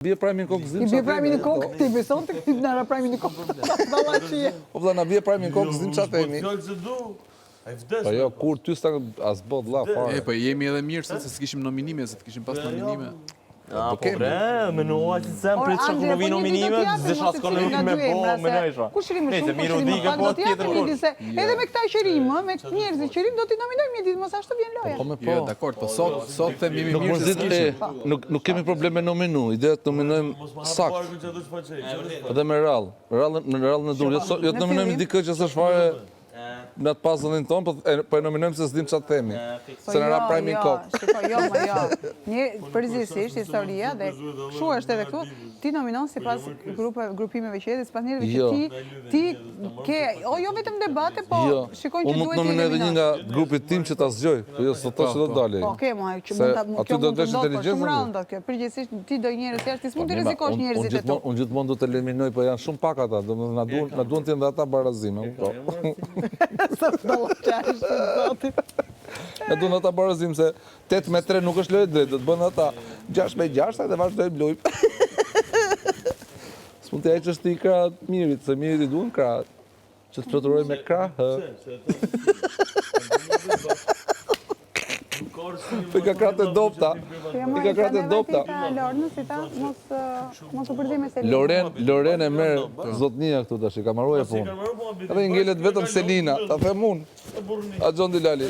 Bie prajmi në kokë zdim. I bie prajmi në kokë, ti beson të këtë nëra prajmi në kokë. O vëlla, na bie prajmi në kokë zdim qa themi. Po jo, kur ty s'ta as bot la fare. Po jemi edhe mirë se s'kishim nominime, se t'kishim pas nominime. Po bre, menuaj që sem për që ku vi nominime, zë shas ekonomi me po, menojsha. Ku shërim më shumë, ku shërim më pak, do t'japë një dise. Edhe me këta qërim, me njerëzit qërim, do t'i nominojmë një ditë, mos ashtu vjen loja. Po me po. Jo, dakord, po sot them jemi mirë se s'kishim. Nuk kemi probleme nominu, ideja të nominojmë sakt. Edhe me rallë. Në rallë në dur. Jo të nominojmë dikë që s'është fare në atë pasëllin tonë, po e nominojmë se s'dim qatë themi. Se në ra prajmi në kokë. Jo, më jo. Përgjithsisht, historia dhe shu është edhe këtu, ti nominon si pas grupimeve që edhe, si pas njerëve që ti ke, jo vetëm debate, po shikojnë që duhet i unë mund të nominoj edhe një nga grupit tim që ta zgjoj, po jo sot që do të dalej. Oke, ma, kjo mund të ndodhë, shumë randa kjo. Përgjithsisht, ti do njerëz jashtë, ti s'mund të rizikosh njerëzit e tu. Unë gjithmonë do të eliminoj, po janë shumë pak ata, na duan të jenë dhe ata barazime. Sa fëllaqash të zotit. E duan ata barazim se 8-3 nuk është lojë drejtë, do të bënë ata 6-6 dhe vazhdojmë lojë. S'mund të heqësh ti krahët mirit, se mirit i duan krahët. Që të fluturoj me krahë. Për ka kratë e dopta. Për ka kratë e dopta. Mos u përdime se Loren e merë zotnia këtu tash, ka marrua e punë. Edhe ngelet vetëm Selina, ta them unë. A Gjon Dilali.